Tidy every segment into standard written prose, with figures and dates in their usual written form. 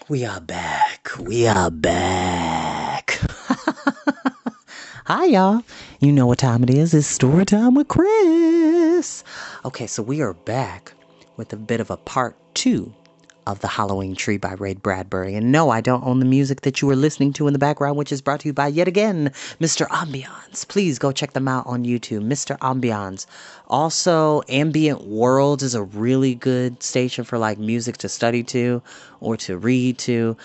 We are back. We are back. Hi, y'all. You know what time it is. It's story time with Chris. Okay, so we are back with a bit of a part two of The Halloween Tree by Bradbury. And no, I don't own the music that you were listening to in the background, which is brought to you by, yet again, Mr. Ambiance. Please go check them out on YouTube, Mr. Ambiance. Also, Ambient Worlds is a really good station for like music to study to or to read to.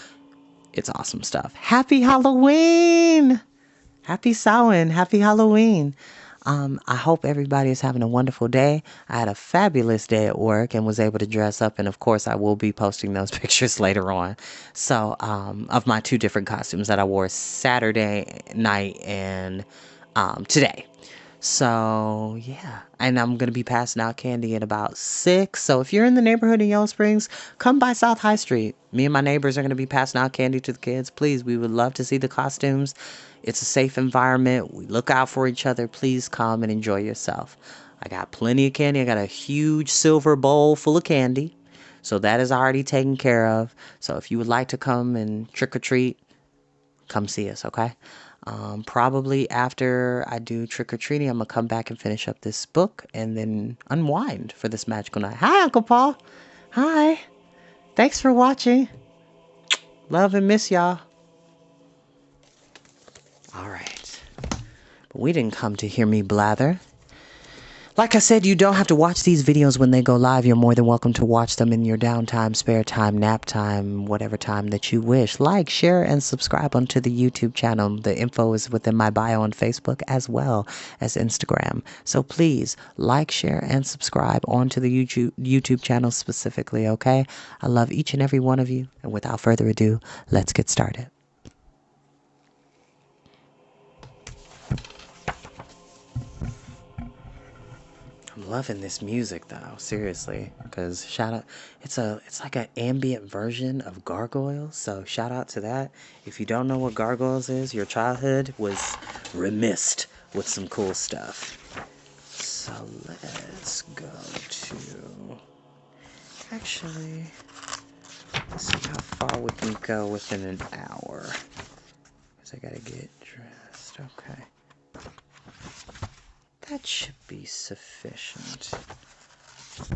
It's awesome stuff. Happy Halloween! Happy Samhain. Happy Halloween. I hope everybody is having a wonderful day. I had a fabulous day at work and was able to dress up. And of course, I will be posting those pictures later on. So, of my two different costumes that I wore Saturday night and today. So, yeah. And I'm going to be passing out candy at about 6. So, if you're in the neighborhood in Yellow Springs, come by South High Street. Me and my neighbors are going to be passing out candy to the kids. Please, we would love to see the costumes. It's a safe environment. We look out for each other. Please come and enjoy yourself. I got plenty of candy. I got a huge silver bowl full of candy. So, that is already taken care of. So, if you would like to come and trick or treat, come see us, okay? Probably after I do trick or treating, I'm gonna come back and finish up this book and then unwind for this magical night. Hi, Uncle Paul. Hi. Thanks for watching. Love and miss y'all. All right. But we didn't come to hear me blather. Like I said, you don't have to watch these videos when they go live. You're more than welcome to watch them in your downtime, spare time, nap time, whatever time that you wish. Like, share, and subscribe onto the YouTube channel. The info is within my bio on Facebook as well as Instagram. So please like, share, and subscribe onto the YouTube channel specifically, okay? I love each and every one of you. And without further ado, let's get started. I'm loving this music though, seriously. Because shout out, it's like an ambient version of Gargoyles. So shout out to that. If you don't know what Gargoyles is, your childhood was remissed with some cool stuff. So let's go to. Actually, let's see how far we can go within an hour. Because I gotta get dressed. Okay. That should be sufficient. Yeah,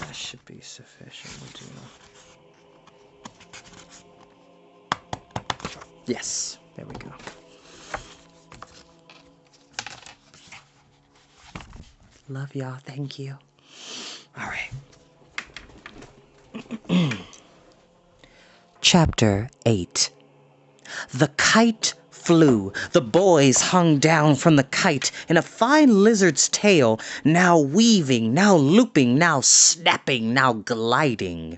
that should be sufficient. Yes, there we go. Love y'all. Thank you. All right. Chapter 8. The kite flew. The boys hung down from the kite in a fine lizard's tail, now weaving, now looping, now snapping, now gliding.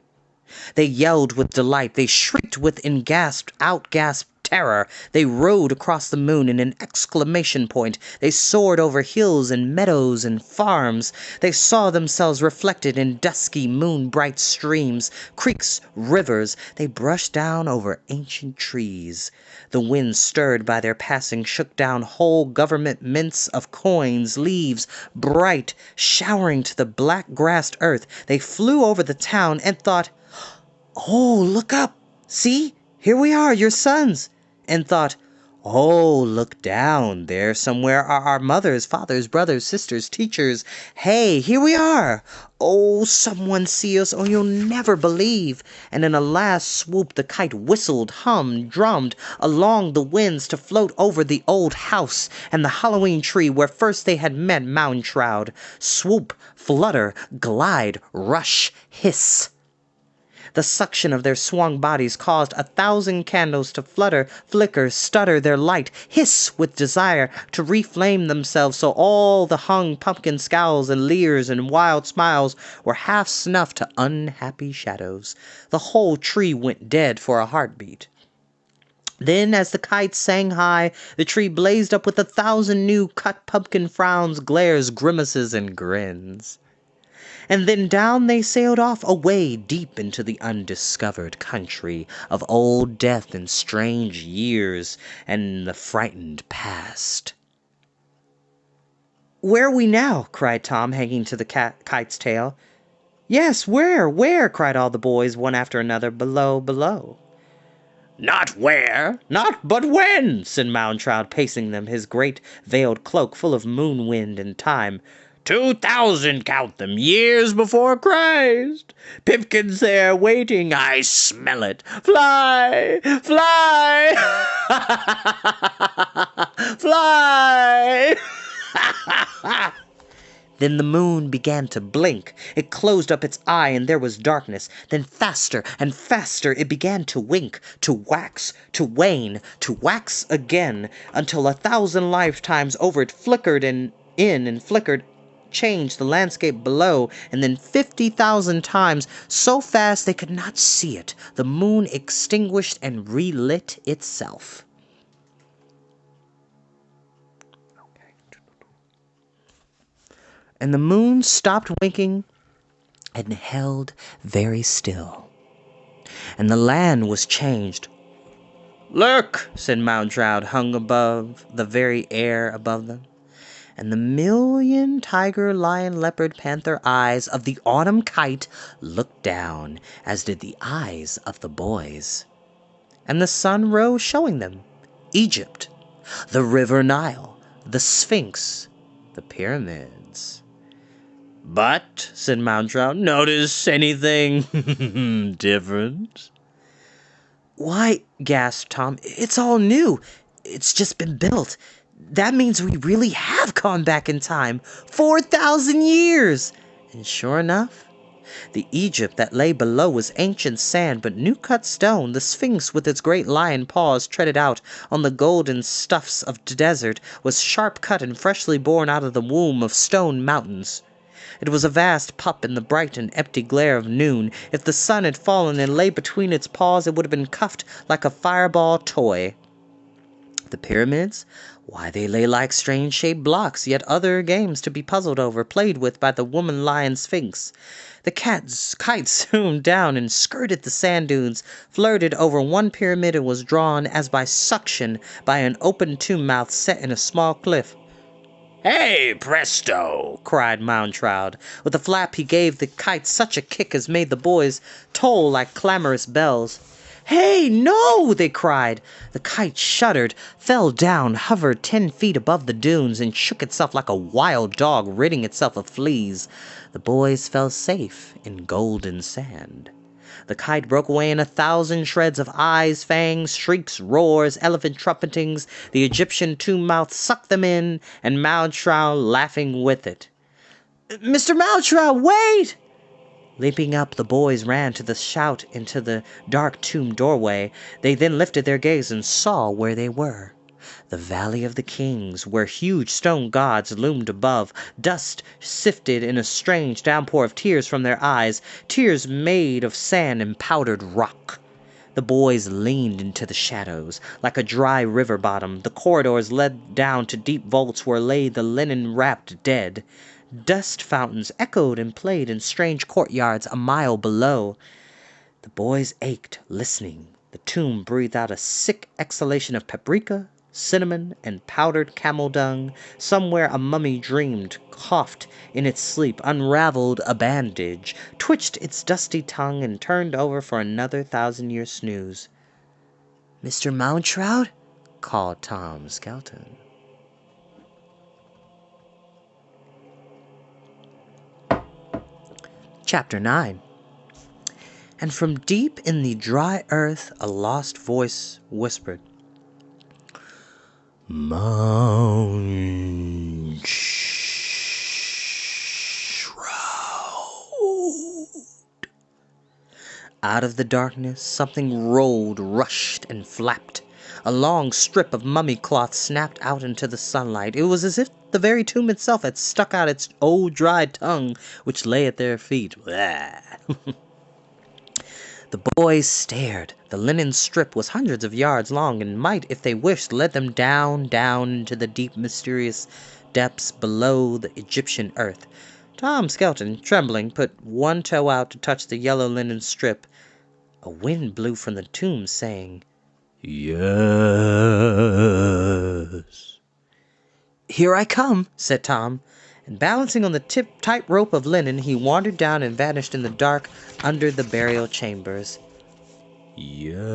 They yelled with delight. They shrieked with outgasped terror. They rode across the moon in an exclamation point. They soared over hills and meadows and farms. They saw themselves reflected in dusky moon-bright streams, creeks, rivers. They brushed down over ancient trees. The wind stirred by their passing shook down whole government mints of coins, leaves, bright, showering to the black-grassed earth. They flew over the town and thought, "Oh, look up! See, here we are, your sons!" And thought, "Oh, look down, there somewhere are our mothers, fathers, brothers, sisters, teachers. Hey, here we are! Oh, someone see us, or you'll never believe." And in a last swoop the kite whistled, hummed, drummed along the winds to float over the old house and the Halloween tree where first they had met Mound Shroud. Swoop, flutter, glide, rush, hiss. The suction of their swung bodies caused 1,000 candles to flutter, flicker, stutter their light, hiss with desire to reflame themselves, so all the hung pumpkin scowls and leers and wild smiles were half snuffed to unhappy shadows. The whole tree went dead for a heartbeat. Then, as the kites sang high, the tree blazed up with 1,000 new cut pumpkin frowns, glares, grimaces, and grins. And then down they sailed off away deep into the undiscovered country of old death and strange years and the frightened past. "Where are we now?" cried Tom, hanging to the kite's tail. "Yes, where?" cried all the boys, one after another. "Below, below." "Not where, not but when," said Mountroud, pacing them, his great veiled cloak full of moon wind and time. 2,000, count them, years before Christ. Pipkin's there waiting, I smell it. Fly, fly, fly. Then the moon began to blink. It closed up its eye and there was darkness. Then faster and faster it began to wink, to wax, to wane, to wax again, until 1,000 lifetimes over it flickered and in and flickered, changed the landscape below, and then 50,000 times, so fast they could not see it, the moon extinguished and relit itself. And the moon stopped winking and held very still. And the land was changed. "Look," said Mountroud, hung above the very air above them. And the million tiger, lion, leopard, panther eyes of the autumn kite looked down, as did the eyes of the boys. And the sun rose showing them Egypt, the river Nile, the Sphinx, the pyramids. "But," said Mountroud, "notice anything different?" "Why," gasped Tom, "it's all new. It's just been built. That means we really have gone back in time. 4,000 years!" And sure enough, the Egypt that lay below was ancient sand but new-cut stone. The Sphinx with its great lion paws treaded out on the golden stuffs of the desert was sharp-cut and freshly born out of the womb of stone mountains. It was a vast pup in the bright and empty glare of noon. If the sun had fallen and lay between its paws, it would have been cuffed like a fireball toy. The pyramids? Why, they lay like strange-shaped blocks, yet other games to be puzzled over, played with by the woman-lion Sphinx. The kite zoomed down and skirted the sand dunes, flirted over one pyramid and was drawn, as by suction, by an open tomb mouth set in a small cliff. "Hey, presto!" cried Mountroud. With a flap he gave the kite such a kick as made the boys toll like clamorous bells. "Hey, no!" they cried. The kite shuddered, fell down, hovered 10 feet above the dunes, and shook itself like a wild dog ridding itself of fleas. The boys fell safe in golden sand. The kite broke away in 1,000 shreds of eyes, fangs, shrieks, roars, elephant trumpetings. The Egyptian tomb mouth sucked them in, and Mountroud laughing with it. "Mr. Mountroud, wait!" Leaping up, the boys ran to the shout into the dark tomb doorway. They then lifted their gaze and saw where they were. The Valley of the Kings, where huge stone gods loomed above. Dust sifted in a strange downpour of tears from their eyes, tears made of sand and powdered rock. The boys leaned into the shadows. Like a dry river bottom, the corridors led down to deep vaults where lay the linen-wrapped dead. Dust fountains echoed and played in strange courtyards a mile below. The boys ached, listening. The tomb breathed out a sick exhalation of paprika, cinnamon, and powdered camel dung. Somewhere a mummy dreamed, coughed in its sleep, unraveled a bandage, twitched its dusty tongue, and turned over for another 1,000-year snooze. "Mr. Mountroud?" called Tom Skelton. Chapter 9. And from deep in the dry earth a lost voice whispered, "Mount Shroud." Out of the darkness something rolled, rushed, and flapped. A long strip of mummy cloth snapped out into the sunlight. It was as if the very tomb itself had stuck out its old dried tongue, which lay at their feet. The boys stared. The linen strip was hundreds of yards long, and might, if they wished, lead them down, down into the deep, mysterious depths below the Egyptian earth. Tom Skelton, trembling, put one toe out to touch the yellow linen strip. A wind blew from the tomb, saying, "Yes." "Here I come," said Tom, and balancing on the tightrope of linen, he wandered down and vanished in the dark under the burial chambers. "Yes,"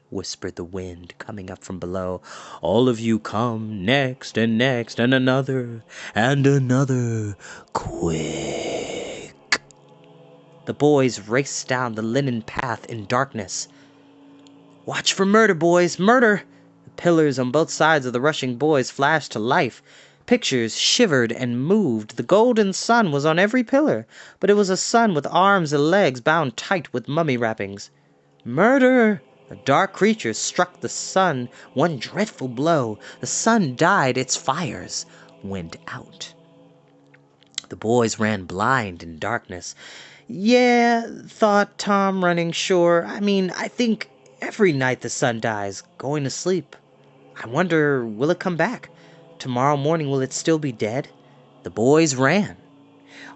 whispered the wind, coming up from below. "All of you come, next, and another, quick." The boys raced down the linen path in darkness. "Watch for murder, boys, murder!" The pillars on both sides of the rushing boys flashed to life. Pictures shivered and moved. The golden sun was on every pillar, but it was a sun with arms and legs bound tight with mummy wrappings. "Murder!" A dark creature struck the sun one dreadful blow. The sun died, its fires went out. The boys ran blind in darkness. "Yeah," thought Tom, running sure. I think every night the sun dies, going to sleep. I wonder, will it come back? Tomorrow morning, will it still be dead?" The boys ran.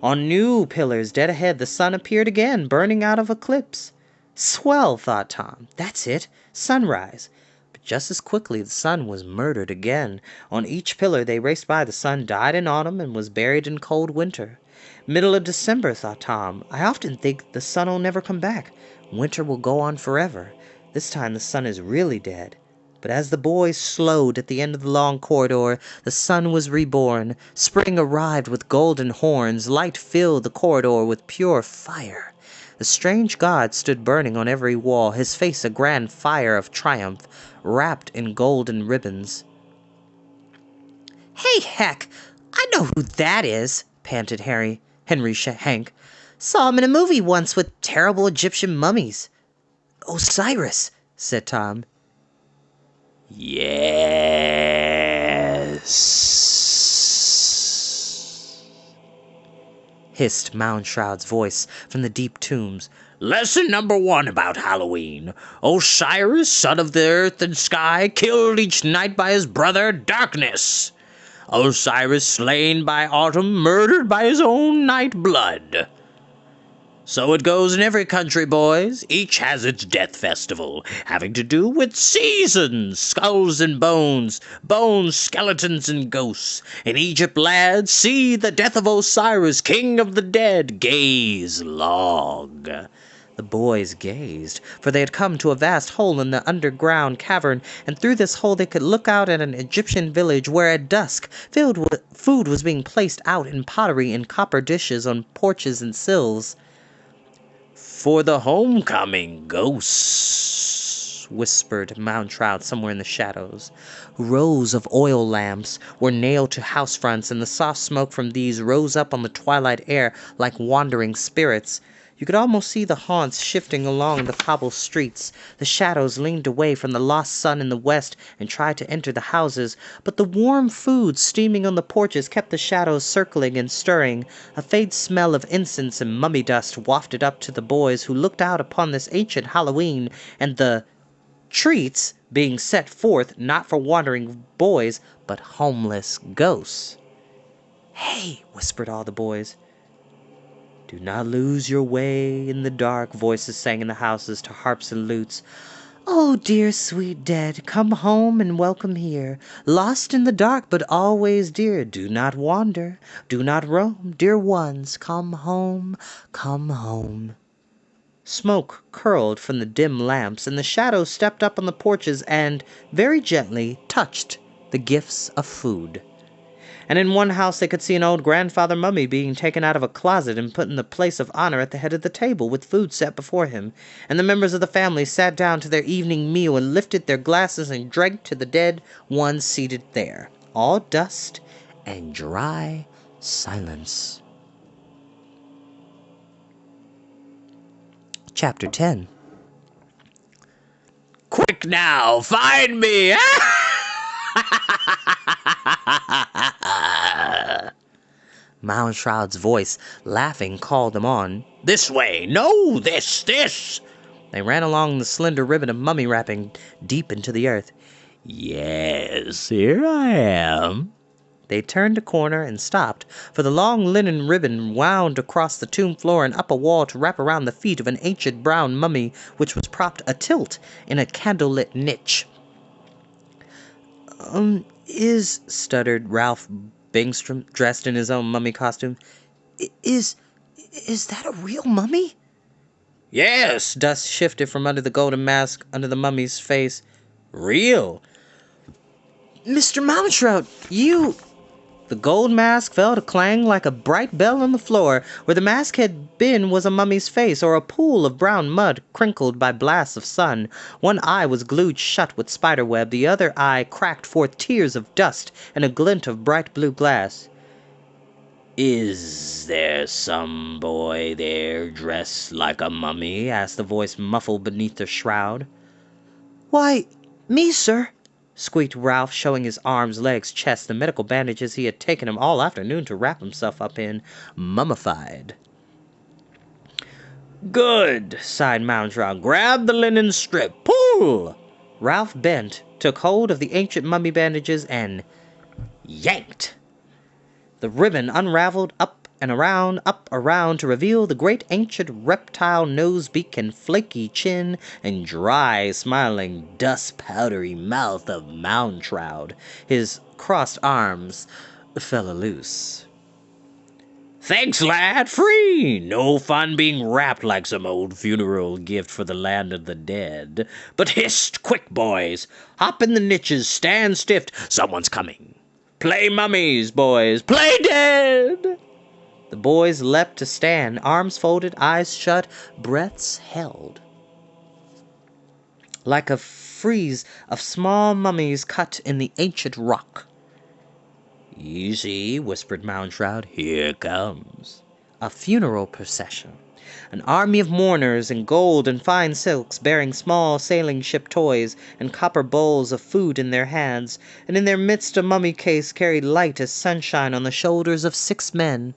On new pillars dead ahead, the sun appeared again, burning out of eclipse. "Swell," thought Tom. "That's it. Sunrise." But just as quickly the sun was murdered again. On each pillar they raced by, the sun died in autumn and was buried in cold winter. "Middle of December," thought Tom. "I often think the sun will never come back. Winter will go on forever. This time the sun is really dead." But as the boys slowed at the end of the long corridor, the sun was reborn. Spring arrived with golden horns. Light filled the corridor with pure fire. The strange god stood burning on every wall, his face a grand fire of triumph, wrapped in golden ribbons. "Hey, heck! I know who that is," panted Henry Hank. "Saw him in a movie once with terrible Egyptian mummies." "Osiris," said Tom. "Yes," hissed Moundshroud's voice from the deep tombs. "Lesson number 1 about Halloween. Osiris, son of the earth and sky, killed each night by his brother Darkness. Osiris slain by autumn, murdered by his own night blood. So it goes in every country, boys. Each has its death festival, having to do with seasons, skulls and bones, skeletons and ghosts. In Egypt, lads, see the death of Osiris, king of the dead. Gaze long." The boys gazed, for they had come to a vast hole in the underground cavern, and through this hole they could look out at an Egyptian village where at dusk food was being placed out in pottery in copper dishes on porches and sills. "For the homecoming, ghosts," whispered Moundshroud somewhere in the shadows. Rows of oil lamps were nailed to house fronts, and the soft smoke from these rose up on the twilight air like wandering spirits. You could almost see the haunts shifting along the cobble streets. The shadows leaned away from the lost sun in the west and tried to enter the houses, but the warm food steaming on the porches kept the shadows circling and stirring. A faint smell of incense and mummy dust wafted up to the boys, who looked out upon this ancient Halloween, and the treats being set forth not for wandering boys, but homeless ghosts. "Hey," whispered all the boys. "Do not lose your way in the dark," voices sang in the houses to harps and lutes. "Oh, dear sweet dead, come home and welcome here. Lost in the dark, but always dear. Do not wander, do not roam, dear ones, come home, come home." Smoke curled from the dim lamps, and the shadows stepped up on the porches and, very gently, touched the gifts of food. And in one house they could see an old grandfather mummy being taken out of a closet and put in the place of honor at the head of the table with food set before him. And the members of the family sat down to their evening meal and lifted their glasses and drank to the dead one seated there. All dust and dry silence. Chapter 10. "Quick now, find me!" Moundshroud's voice, laughing, called them on. "This way! No, this! They ran along the slender ribbon of mummy wrapping deep into the earth. "Yes, here I am." They turned a corner and stopped, for the long linen ribbon wound across the tomb floor and up a wall to wrap around the feet of an ancient brown mummy which was propped atilt in a candlelit niche. stuttered Ralph Bingstrom, dressed in his own mummy costume. Is that a real mummy? Yes, dust shifted from under the golden mask under the mummy's face. Real. Mr. Mounshroud, you... The gold mask fell to clang like a bright bell on the floor. Where the mask had been was a mummy's face, or a pool of brown mud crinkled by blasts of sun. One eye was glued shut with spiderweb, the other eye cracked forth tears of dust and a glint of bright blue glass. "Is there some boy there dressed like a mummy?" asked the voice muffled beneath the shroud. "Why, me, sir," squeaked Ralph, showing his arms, legs, chest, the medical bandages he had taken him all afternoon to wrap himself up in, mummified. "Good," sighed Mounshroud. "Grab the linen strip. Pull!" Ralph bent, took hold of the ancient mummy bandages, and yanked. The ribbon unraveled up around, to reveal the great ancient reptile nose, beak, and flaky chin, and dry, smiling, dust-powdery mouth of Mounshroud. His crossed arms fell loose. "Thanks, lad, free! No fun being wrapped like some old funeral gift for the land of the dead. But hist, quick, boys! Hop in the niches, stand stiff, someone's coming! Play mummies, boys, play dead!" The boys leapt to stand, arms folded, eyes shut, breaths held. Like a frieze of small mummies cut in the ancient rock. "You see," whispered Mounshroud, "here comes." A funeral procession. An army of mourners in gold and fine silks, bearing small sailing ship toys and copper bowls of food in their hands, and in their midst a mummy case carried light as sunshine on the shoulders of 6 men.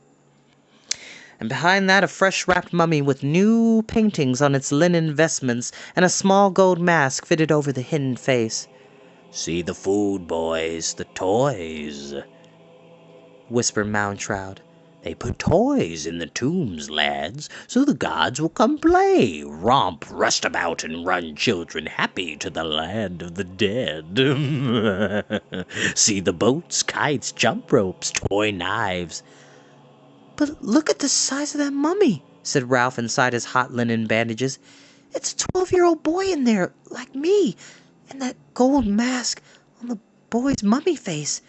And behind that a fresh-wrapped mummy with new paintings on its linen vestments and a small gold mask fitted over the hidden face. "See the food, boys, the toys," whispered Mounshroud. "They put toys in the tombs, lads, so the gods will come play, romp, rust about, and run children happy to the land of the dead. See the boats, kites, jump ropes, toy knives." "But look at the size of that mummy," said Ralph inside his hot linen bandages. "It's a 12-year-old boy in there, like me, and that gold mask on the boy's mummy face.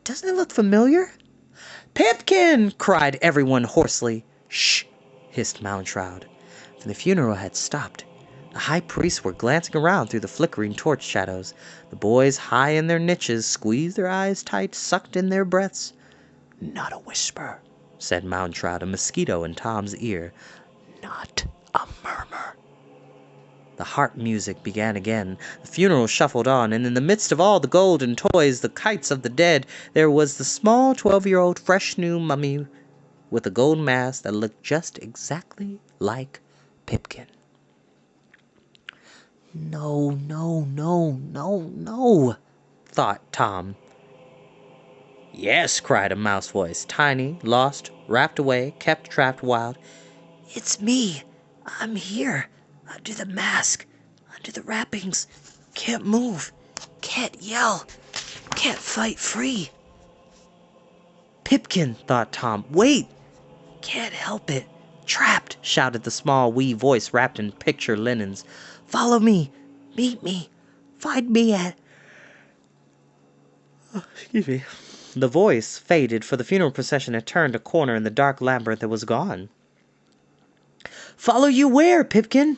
Doesn't it look familiar?" "Pipkin!" cried everyone hoarsely. "Shh!" hissed Mounshroud, for the funeral had stopped. The high priests were glancing around through the flickering torch shadows. The boys, high in their niches, squeezed their eyes tight, sucked in their breaths. "Not a whisper," said Mounshroud, a mosquito in Tom's ear. "Not a murmur." The harp music began again. The funeral shuffled on, and in the midst of all the gold and toys, the kites of the dead, there was the small 12-year-old fresh new mummy with a gold mask that looked just exactly like Pipkin. "No, no, no, no, no," thought Tom. "Yes," cried a mouse voice, tiny, lost, wrapped away, kept trapped wild. "It's me. I'm here. Under the mask, under the wrappings. Can't move, can't yell, can't fight free." "Pipkin," thought Tom. "Wait!" "Can't help it. Trapped," shouted the small wee voice wrapped in picture linens. "Follow me. Meet me. Find me at..." Excuse me. The voice faded, for the funeral procession had turned a corner in the dark labyrinth and was gone. "Follow you where, Pipkin?"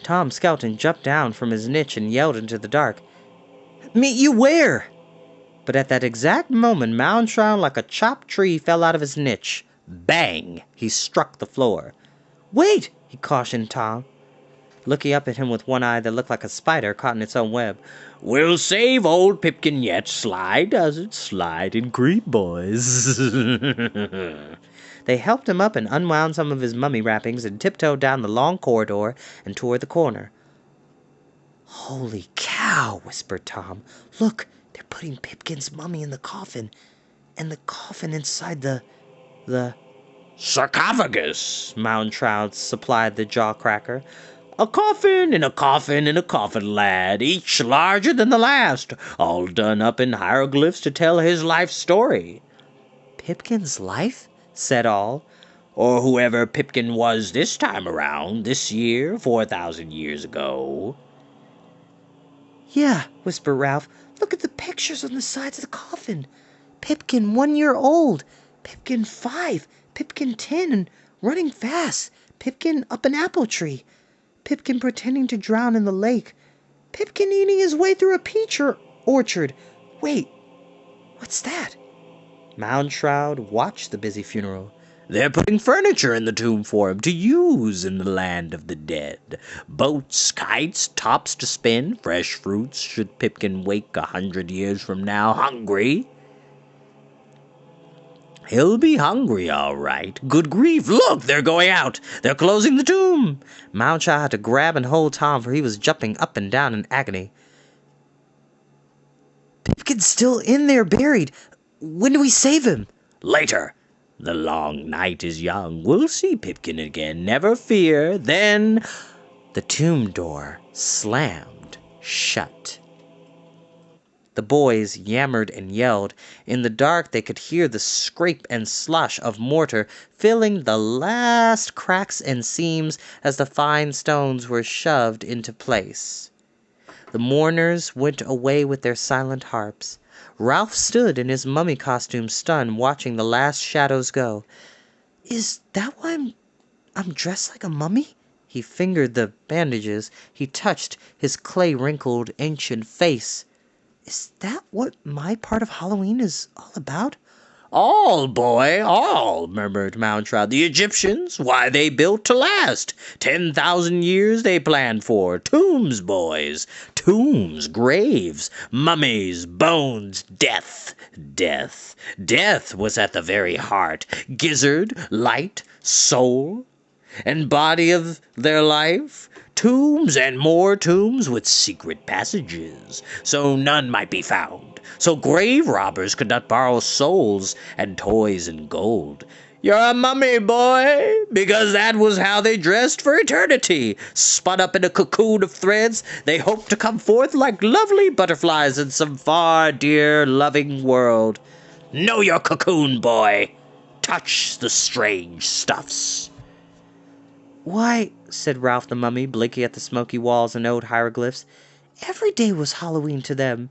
Tom Skelton jumped down from his niche and yelled into the dark. "Meet you where?" But at that exact moment, Mounshroud, like a chopped tree, fell out of his niche. Bang! He struck the floor. "Wait!" he cautioned Tom, looking up at him with one eye that looked like a spider caught in its own web. "We'll save old Pipkin yet. Slide, does it? Slide and creep, boys." They helped him up and unwound some of his mummy wrappings and tiptoed down the long corridor and toward the corner. "Holy cow!" whispered Tom. "Look, they're putting Pipkin's mummy in the coffin, and the coffin inside the... "Sarcophagus," Mounshroud supplied the jawcracker. A coffin and a coffin and a coffin, lad, each larger than the last, all done up in hieroglyphs to tell his life story. Pipkin's life? Said all. Or whoever Pipkin was this time around, this year, 4,000 years ago. Yeah, whispered Ralph. Look at the pictures on the sides of the coffin. Pipkin 1 year old, Pipkin 5, Pipkin 10 and running fast, Pipkin up an apple tree, Pipkin pretending to drown in the lake, Pipkin eating his way through a peach orchard. Wait, what's that? Moundshroud watched the busy funeral. They're putting furniture in the tomb for him to use in the land of the dead. Boats, kites, tops to spin, fresh fruits should Pipkin wake 100 years from now hungry. He'll be hungry, all right. Good grief, look, they're going out. They're closing the tomb. Moundshroud had to grab and hold Tom, for he was jumping up and down in agony. Pipkin's still in there, buried. When do we save him? Later. The long night is young. We'll see Pipkin again, never fear. Then the tomb door slammed shut. The boys yammered and yelled. In the dark they could hear the scrape and slosh of mortar filling the last cracks and seams as the fine stones were shoved into place. The mourners went away with their silent harps. Ralph stood in his mummy costume, stunned, watching the last shadows go. Is that why I'm dressed like a mummy? He fingered the bandages. He touched his clay-wrinkled ancient face. Is that what my part of Halloween is all about? All, boy, all, murmured Moundshroud. The Egyptians, why, they built to last. 10,000 years they planned for. Tombs, boys. Tombs, graves, mummies, bones, death. Death. Death was at the very heart. Gizzard, light, soul, and body of their life. Tombs and more tombs with secret passages, so none might be found. So grave robbers could not borrow souls and toys and gold. You're a mummy, boy, because that was how they dressed for eternity. Spun up in a cocoon of threads, they hoped to come forth like lovely butterflies in some far, dear, loving world. Know your cocoon, boy. Touch the strange stuffs. Why, said Ralph the mummy, blinking at the smoky walls and old hieroglyphs, every day was Halloween to them.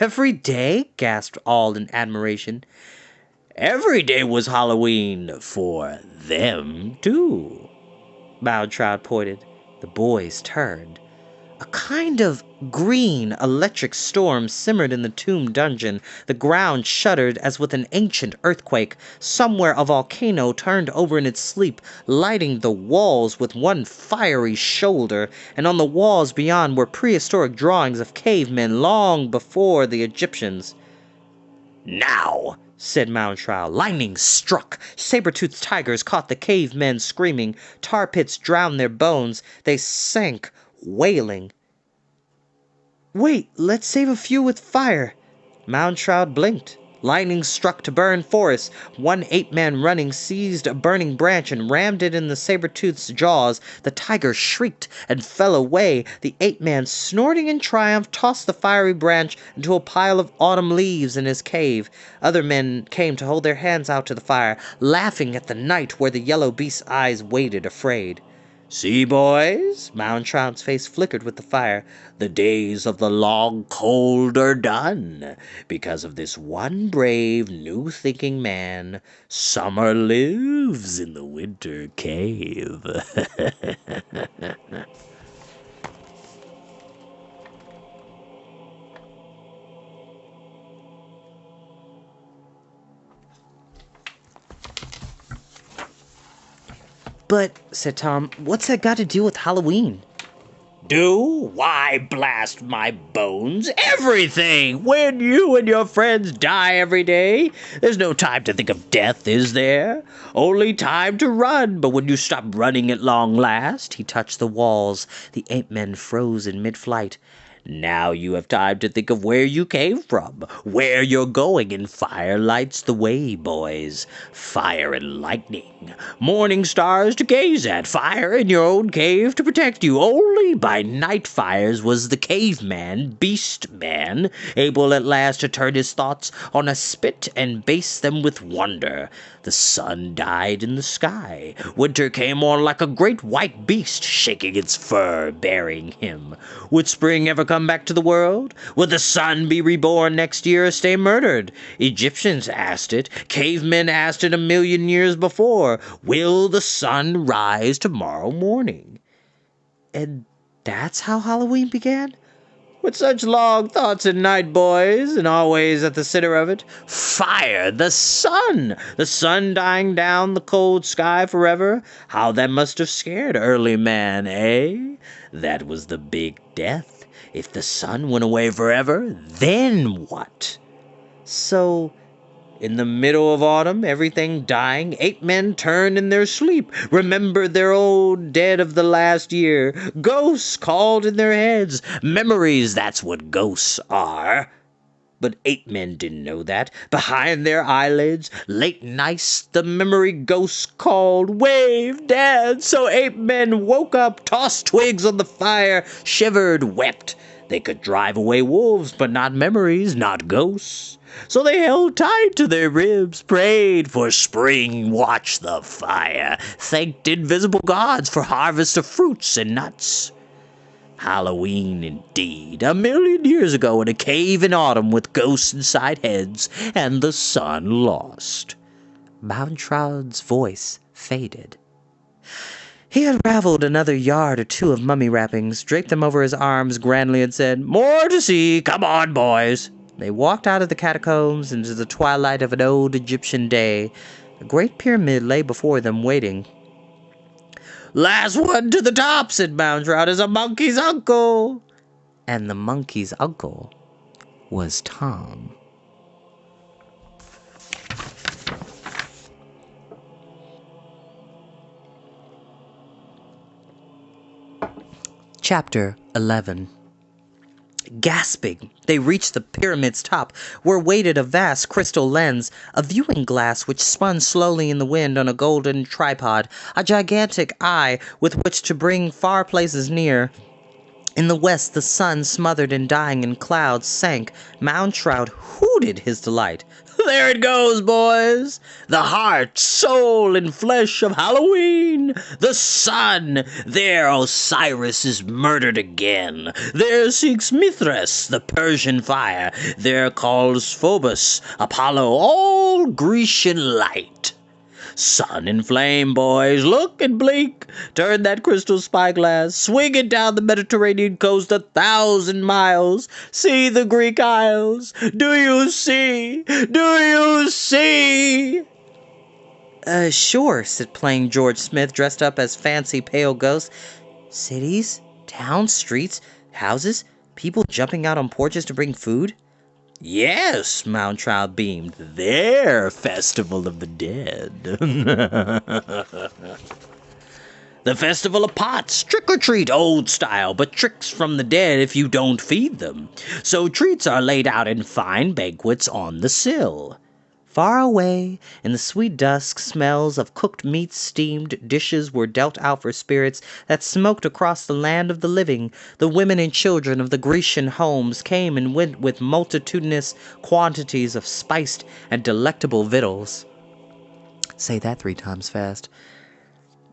Every day? Gasped all in admiration. Every day was Halloween for them, too. Moundshroud pointed. The boys turned. A kind of green electric storm simmered in the tomb dungeon. The ground shuddered as with an ancient earthquake. Somewhere a volcano turned over in its sleep, lighting the walls with one fiery shoulder, and on the walls beyond were prehistoric drawings of cavemen long before the Egyptians. Now, said Moundshroud. Lightning struck. Saber-toothed tigers caught the cavemen screaming. Tar pits drowned their bones. They sank, wailing. Wait, let's save a few with fire. Moundshroud blinked. Lightning struck to burn forests. One ape-man running seized a burning branch and rammed it in the saber-tooth's jaws. The tiger shrieked and fell away. The ape-man, snorting in triumph, tossed the fiery branch into a pile of autumn leaves in his cave. Other men came to hold their hands out to the fire, laughing at the night where the yellow beast's eyes waited afraid. See, boys, Moundshroud's face flickered with the fire. The days of the long cold are done. Because of this one brave, new-thinking man, summer lives in the winter cave. But, said Tom, what's that got to do with Halloween? Do? Why, blast my bones, everything! When you and your friends die every day, there's no time to think of death, is there? Only time to run, but when you stop running at long last, he touched the walls. The ape-men froze in mid-flight. Now you have time to think of where you came from, where you're going, and fire lights the way, boys. Fire and lightning. Morning stars to gaze at, fire in your own cave to protect you. Only by night fires was the caveman, beast man, able at last to turn his thoughts on a spit and base them with wonder. The sun died in the sky. Winter came on like a great white beast, shaking its fur, burying him. Would spring ever come back to the world? Would the sun be reborn next year or stay murdered? Egyptians asked it. Cavemen asked it 1,000,000 years before. Will the sun rise tomorrow morning? And that's how Halloween began? With such long thoughts at night, boys, and always at the center of it, fire, the sun dying down the cold sky forever. How that must have scared early man, eh? That was the big death. If the sun went away forever, then what? So, in the middle of autumn, everything dying, 8 men turned in their sleep, remembered their old dead of the last year. Ghosts called in their heads. Memories, that's what ghosts are. But 8 men didn't know that. Behind their eyelids, late nights, the memory ghosts called, waved, danced. So 8 men woke up, tossed twigs on the fire, shivered, wept. They could drive away wolves, but not memories, not ghosts. So they held tight to their ribs, prayed for spring, watched the fire, thanked invisible gods for harvest of fruits and nuts. Halloween indeed, 1,000,000 years ago in a cave in autumn with ghosts inside heads and the sun lost. Mountraud's voice faded. He unraveled another yard or 2 of mummy wrappings, draped them over his arms grandly, and said, "More to see, come on, boys." They walked out of the catacombs into the twilight of an old Egyptian day. A great pyramid lay before them, waiting. "Last one to the top," said Mountraud, "is a monkey's uncle." And the monkey's uncle was Tom. Chapter 11. Gasping, they reached the pyramid's top, where waited a vast crystal lens, a viewing glass which spun slowly in the wind on a golden tripod, a gigantic eye with which to bring far places near. In the west, the sun, smothered and dying in clouds, sank. Mountraud hooted his delight. "There it goes, boys! The heart, soul, and flesh of Halloween! The sun! There Osiris is murdered again. There sinks Mithras, the Persian fire. There calls Phobos, Apollo, all Grecian light. Sun and flame, boys, look and blink. Turn that crystal spyglass, swing it down the Mediterranean coast 1,000 miles. See the Greek Isles. Do you see? Do you see? Sure, said plain George Smith, dressed up as fancy pale ghosts. Cities, towns, streets, houses, people jumping out on porches to bring food? Yes, Mountraud beamed. Their Festival of the Dead. The Festival of Pots. Trick or treat, old style, but tricks from the dead if you don't feed them. So treats are laid out in fine banquets on the sill. Far away, in the sweet dusk, smells of cooked meats, steamed dishes were dealt out for spirits that smoked across the land of the living. The women and children of the Grecian homes came and went with multitudinous quantities of spiced and delectable victuals. Say that 3 times fast.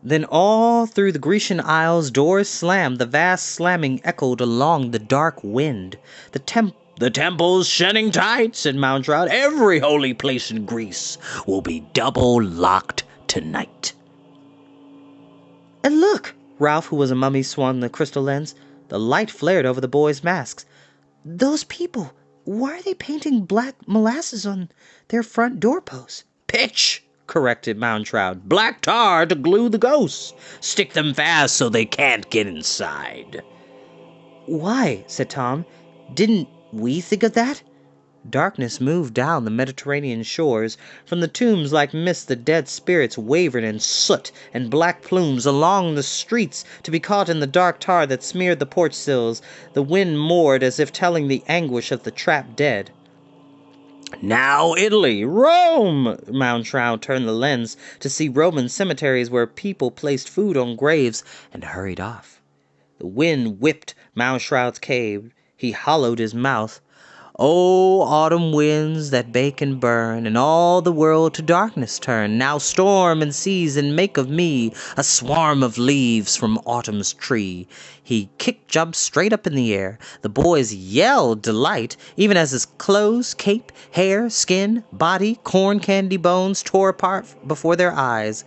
Then all through the Grecian Isles doors slammed. The vast slamming echoed along the dark wind. The temples shining tight, said Mountraud. Every holy place in Greece will be double locked tonight. And look! Ralph, who was a mummy, swung the crystal lens. The light flared over the boys' masks. Those people, why are they painting black molasses on their front doorposts? Pitch, corrected Mountraud. Black tar to glue the ghosts. Stick them fast so they can't get inside. Why, said Tom. Didn't we think of that? Darkness moved down the Mediterranean shores. From the tombs like mist the dead spirits wavered in soot and black plumes along the streets to be caught in the dark tar that smeared the porch sills. The wind mourned as if telling the anguish of the trapped dead. Now Italy, Rome! Mountroud turned the lens to see Roman cemeteries where people placed food on graves and hurried off. The wind whipped Mountroud's cave. He hollowed his mouth. Oh, autumn winds that bake and burn, and all the world to darkness turn, now storm and seize and make of me a swarm of leaves from autumn's tree. He jumped straight up in the air. The boys yelled delight, even as his clothes, cape, hair, skin, body, corn candy bones tore apart before their eyes.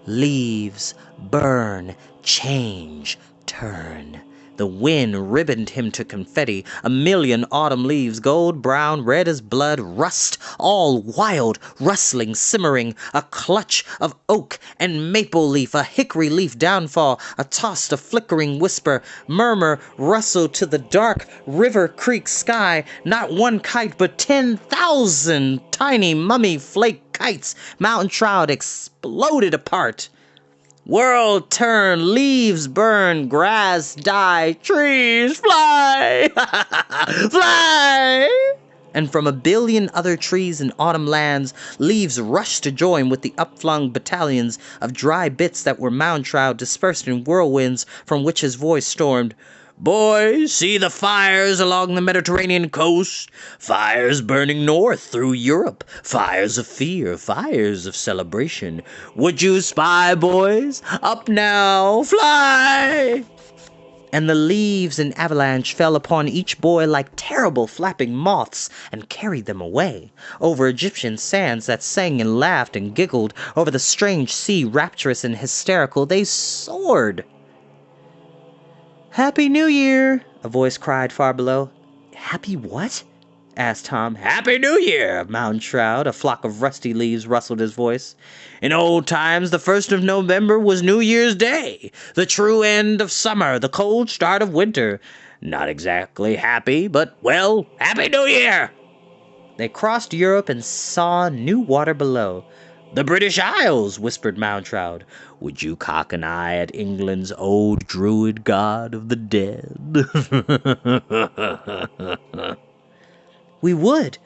Leaves, burn, change, turn. The wind ribboned him to confetti, a million autumn leaves, gold, brown, red as blood, rust, all wild, rustling, simmering, a clutch of oak and maple leaf, a hickory leaf downfall, a tossed, a flickering whisper, murmur, rustle to the dark river creek sky, not one kite but 10,000 tiny mummy flake kites. Mountroud exploded apart. World turn, leaves burn, grass die, trees fly, fly! And from a billion other trees in autumn lands, leaves rushed to join with the upflung battalions of dry bits that were Mountroud dispersed in whirlwinds from which his voice stormed. Boys, see the fires along the Mediterranean coast, fires burning north through Europe, fires of fear, fires of celebration. Would you spy, boys? Up now, fly! And the leaves in avalanche fell upon each boy like terrible flapping moths and carried them away. Over Egyptian sands that sang and laughed and giggled, over the strange sea rapturous and hysterical, they soared. Happy New Year! A voice cried far below. Happy what? Asked Tom. Happy New Year! Mountroud. A flock of rusty leaves rustled his voice. In old times, the 1st of November was New Year's Day, the true end of summer, the cold start of winter. Not exactly happy, but, well, Happy New Year! They crossed Europe and saw new water below. The British Isles, whispered Mountroud. Would you cock an eye at England's old druid god of the dead? We would.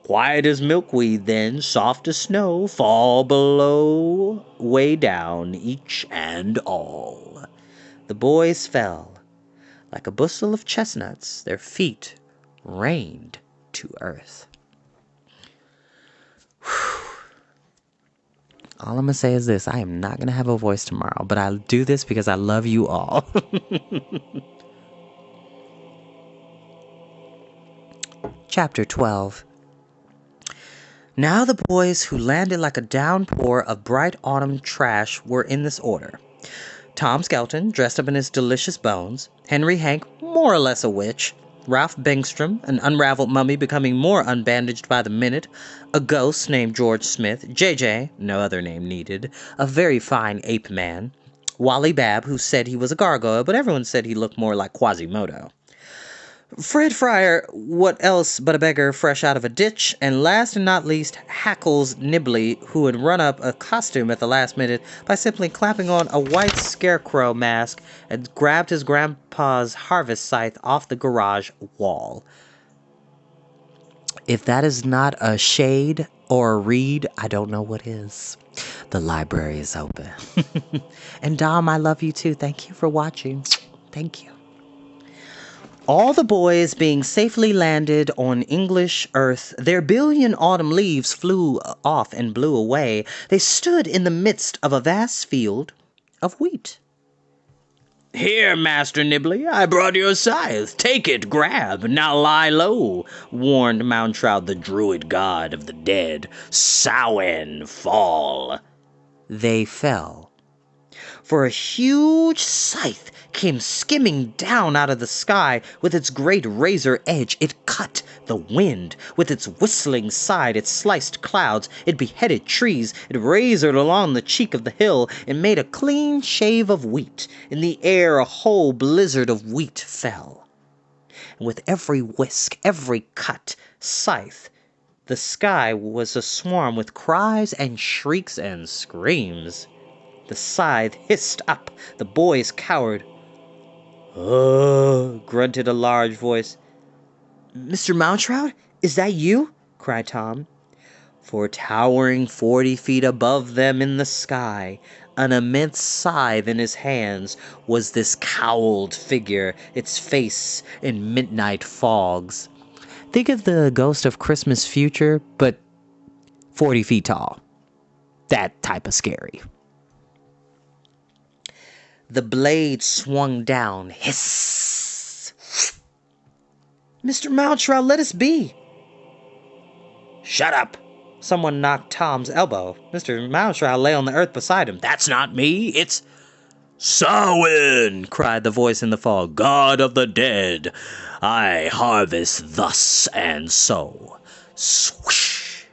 Quiet as milkweed then, soft as snow, fall below, way down, each and all. The boys fell. Like a bushel of chestnuts, their feet rained to earth. All I'm going to say is this. I am not going to have a voice tomorrow, but I'll do this because I love you all. Chapter 12. Now the boys who landed like a downpour of bright autumn trash were in this order. Tom Skelton, dressed up in his delicious bones. Henry Hank, more or less a witch. Ralph Bengstrom, an unraveled mummy becoming more unbandaged by the minute. A ghost named George Smith. JJ, no other name needed. A very fine ape man. Wally Babb, who said he was a gargoyle, but everyone said he looked more like Quasimodo. Fred Fryer, what else but a beggar fresh out of a ditch, and last and not least, Hackles Nibley, who had run up a costume at the last minute by simply clapping on a white scarecrow mask and grabbed his grandpa's harvest scythe off the garage wall. If that is not a shade or a read, I don't know what is. The library is open. And Dom, I love you too. Thank you for watching. Thank you. All the boys being safely landed on English earth, their billion autumn leaves flew off and blew away. They stood in the midst of a vast field of wheat. Here, Master Nibley, I brought your scythe. Take it, grab. Now lie low, warned Mountroud, the druid god of the dead. Samhain, fall. They fell. For a huge scythe came skimming down out of the sky. With its great razor edge, it cut the wind. With its whistling side, it sliced clouds. It beheaded trees. It razored along the cheek of the hill. It made a clean shave of wheat. In the air, a whole blizzard of wheat fell. and with every whisk, every cut, scythe, the sky was aswarm with cries and shrieks and screams. The scythe hissed up. The boys cowered. "Ugh," grunted a large voice. "Mr. Mountrout, is that you?" cried Tom. For towering 40 feet above them in the sky, an immense scythe in his hands, was this cowled figure, its face in midnight fogs. Think of the Ghost of Christmas Future, but 40 feet tall. That type of scary. The blade swung down. Hiss! "Mr. Mountrout, let us be!" "Shut up!" Someone knocked Tom's elbow. Mr. Mountrout lay on the earth beside him. "That's not me, it's—" "Samhain!" cried the voice in the fog. "God of the dead! I harvest thus and so." Swish!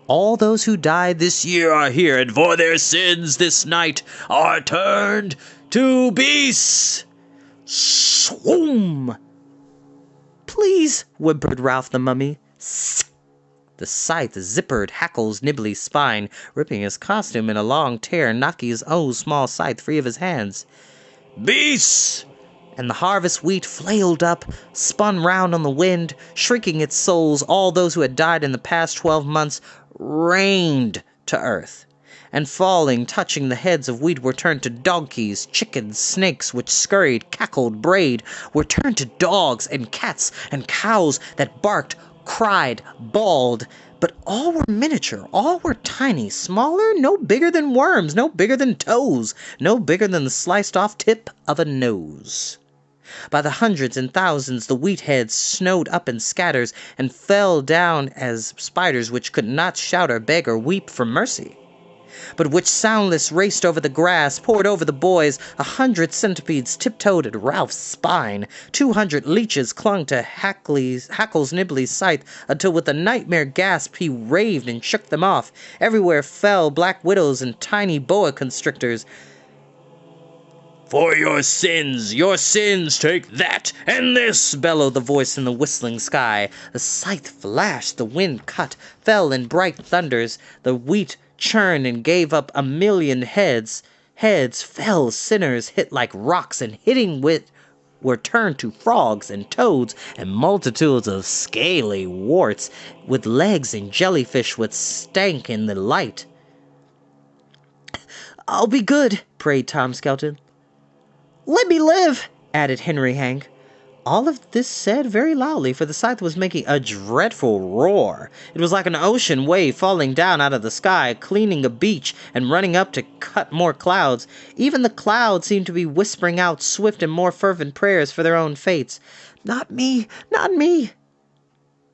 "All those who died this year are here, and for their sins this night are turned to beasts." Swoom! "Please," whimpered Ralph the mummy. The scythe zippered Hackles Nibley's spine, ripping his costume in a long tear and knocking his own small scythe free of his hands. "Beasts!" And the harvest wheat flailed up, spun round on the wind, shrieking its souls. All those who had died in the past 12 months rained to earth, and falling, touching the heads of wheat, were turned to donkeys. Chickens, snakes, which scurried, cackled, brayed, were turned to dogs and cats and cows that barked, cried, bawled, but all were miniature, all were tiny, smaller, no bigger than worms, no bigger than toes, no bigger than the sliced-off tip of a nose. By the hundreds and thousands the wheat heads snowed up in scatters and fell down as spiders which could not shout or beg or weep for mercy, but which soundless raced over the grass, poured over the boys. 100 centipedes tiptoed at Ralph's spine. 200 leeches clung to Hackles Nibley's scythe until with a nightmare gasp he raved and shook them off. Everywhere fell black widows and tiny boa constrictors. "For your sins, take that and this," bellowed the voice in the whistling sky. The scythe flashed, the wind cut, fell in bright thunders. The wheat churned and gave up 1,000,000 heads. Heads fell, sinners hit like rocks, and hitting were turned to frogs and toads and multitudes of scaly warts with legs and jellyfish which stank in the light. "I'll be good," prayed Tom Skelton. "Let me live," added Henry Hank. All of this said very loudly, for the scythe was making a dreadful roar. It was like an ocean wave falling down out of the sky, cleaning a beach, and running up to cut more clouds. Even the clouds seemed to be whispering out swift and more fervent prayers for their own fates. "Not me, not me."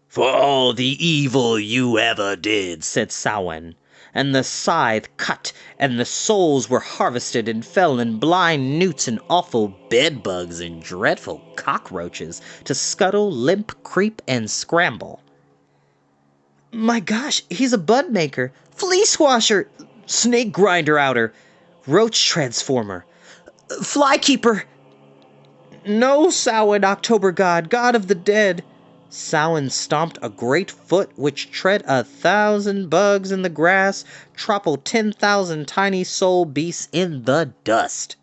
"For all the evil you ever did," said Samhain. And the scythe cut, and the souls were harvested and fell in blind newts and awful bedbugs and dreadful cockroaches to scuttle, limp, creep, and scramble. "My gosh, he's a bud maker, fleece washer, snake grinder outer, roach transformer, fly keeper. No, Samhain, October god, god of the dead." Samhain stomped a great foot which tread 1,000 bugs in the grass, trampled 10,000 tiny soul beasts in the dust.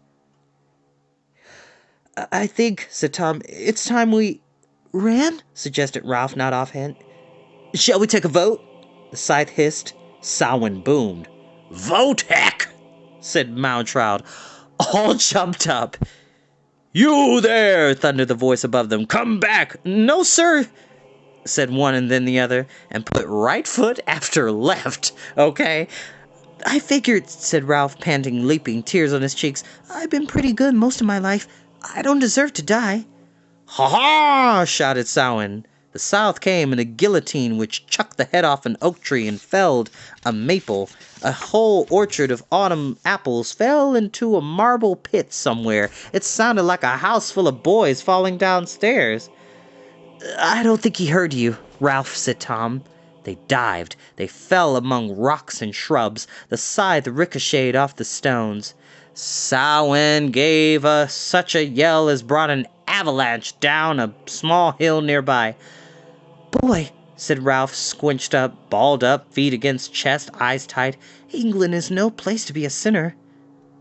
"I think," said Tom, "it's time we—" "Ran?" suggested Ralph, not offhand. "Shall we take a vote?" The scythe hissed. Samhain boomed. "Vote, heck!" said Mountrout. All jumped up. "You there!" thundered the voice above them. "Come back!" "No, sir," said one and then the other, and put right foot after left. "Okay." "I figured," said Ralph, panting, leaping, tears on his cheeks. "I've been pretty good most of my life. I don't deserve to die." "Ha ha!" shouted Samhain. The South came in a guillotine which chucked the head off an oak tree and felled a maple. A whole orchard of autumn apples fell into a marble pit somewhere. It sounded like a house full of boys falling downstairs. "I don't think he heard you, Ralph," said Tom. They dived. They fell among rocks and shrubs. The scythe ricocheted off the stones. Samhain gave such a yell as brought an avalanche down a small hill nearby. "Boy," said Ralph, squinched up, balled up, feet against chest, eyes tight, "England is no place to be a sinner."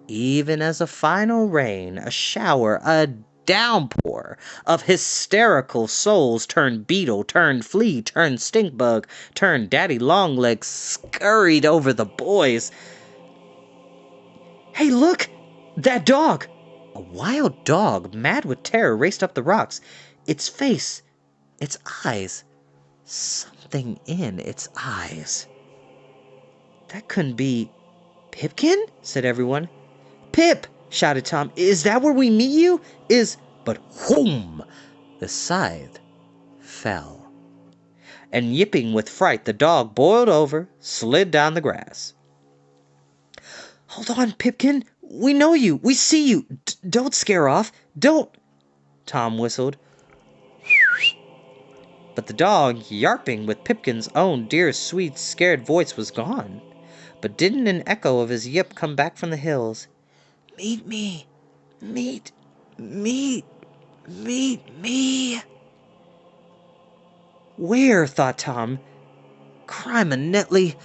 Even as a final rain, a shower, a downpour of hysterical souls turned beetle, turned flea, turned stink bug, turned daddy longlegs, scurried over the boys. "Hey, look! That dog!" A wild dog, mad with terror, raced up the rocks. Its face, its eyes, something in its eyes. "That couldn't be Pipkin?" said everyone. "Pip!" shouted Tom. "Is that where we meet you? But whoom! The scythe fell. And yipping with fright, the dog boiled over, slid down the grass. "Hold on, Pipkin! We know you! We see you! Don't scare off! Don't—" Tom whistled. But the dog, yarping with Pipkin's own dear, sweet, scared voice, was gone. But didn't an echo of his yip come back from the hills? "Meet me! Meet me! Meet me!" Where, thought Tom. Crime and Netley,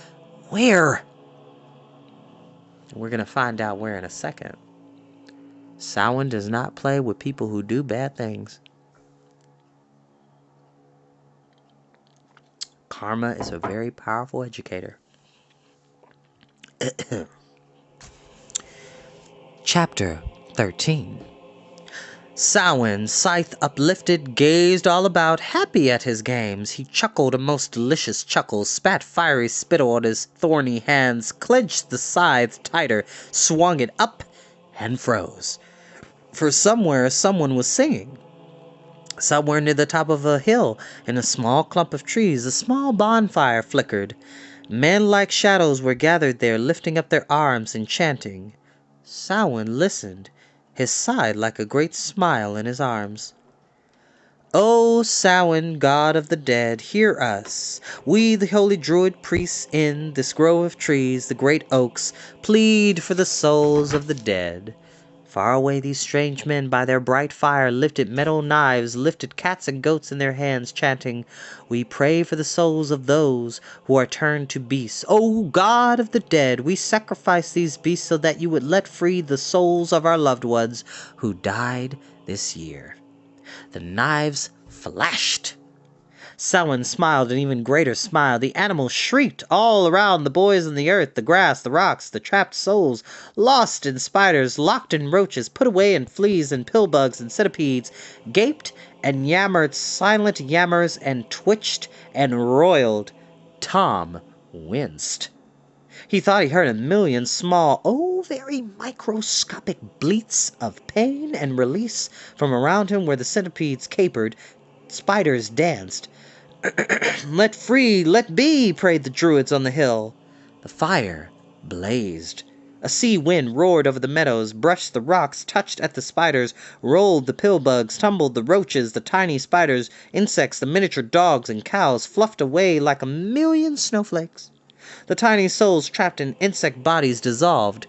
where? We're going to find out where in a second. Samhain does not play with people who do bad things. Karma is a very powerful educator. Chapter 13. Samhain, scythe uplifted, gazed all about, happy at his games. He chuckled a most delicious chuckle, spat fiery spittle on his thorny hands, clenched the scythe tighter, swung it up, and froze. For somewhere someone was singing. Somewhere near the top of a hill, in a small clump of trees, a small bonfire flickered. Men like shadows were gathered there, lifting up their arms and chanting. Samhain listened, his scythe like a great smile in his arms. "O Samhain, god of the dead, hear us. We, the holy druid priests in this grove of trees, the great oaks, plead for the souls of the dead." Far away these strange men by their bright fire lifted metal knives, lifted cats and goats in their hands, chanting, "We pray for the souls of those who are turned to beasts. O God of the dead, we sacrifice these beasts so that you would let free the souls of our loved ones who died this year." The knives flashed. Samhain smiled an even greater smile. The animals shrieked all around the boys in the earth, the grass, the rocks, the trapped souls, lost in spiders, locked in roaches, put away in fleas and pillbugs and centipedes, gaped and yammered silent yammers and twitched and roiled. Tom winced. He thought he heard a million small, very microscopic bleats of pain and release from around him where the centipedes capered, spiders danced. "Let free, let be," prayed the druids on the hill. The fire blazed. A sea wind roared over the meadows, brushed the rocks, touched at the spiders, rolled the pillbugs, tumbled the roaches, the tiny spiders, insects, the miniature dogs and cows fluffed away like a million snowflakes. The tiny souls trapped in insect bodies dissolved.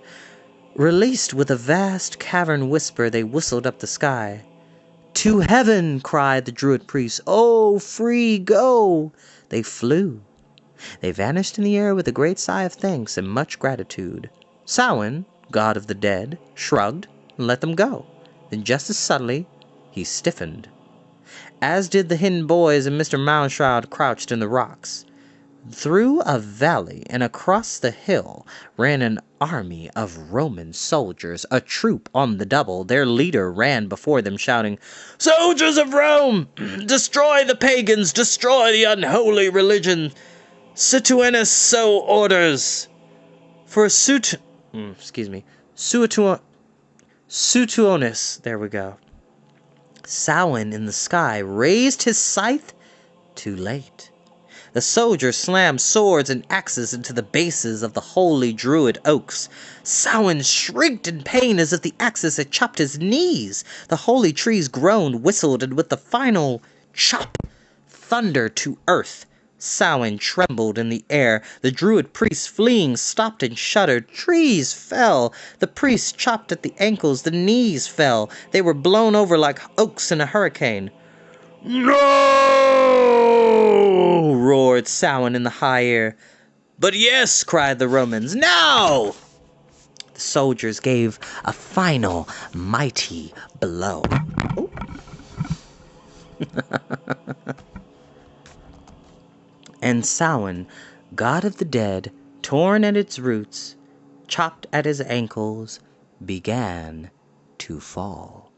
Released with a vast cavern whisper, they whistled up the sky. "To heaven!" cried the druid priests. "Oh, free go!" They flew. They vanished in the air with a great sigh of thanks and much gratitude. Samhain, god of the dead, shrugged and let them go. Then just as subtly, he stiffened. As did the hidden boys and Mr. Moundshroud crouched in the rocks. Through a valley and across the hill ran an army of Roman soldiers, a troop on the double. Their leader ran before them shouting, "Soldiers of Rome, destroy the pagans, destroy the unholy religion. Suetonus so orders." For Suetonus, there we go. Samhain in the sky raised his scythe too late. The soldiers slammed swords and axes into the bases of the holy druid oaks. Samhain shrieked in pain as if the axes had chopped his knees. The holy trees groaned, whistled, and with the final chop, thunder to earth, Samhain trembled in the air. The druid priests fleeing stopped and shuddered. Trees fell. The priests chopped at the ankles. The knees fell. They were blown over like oaks in a hurricane. "No!" roared Samhain in the high air. "But yes," cried the Romans. "Now!" The soldiers gave a final mighty blow. Oh. And Samhain, god of the dead, torn at its roots, chopped at his ankles, began to fall.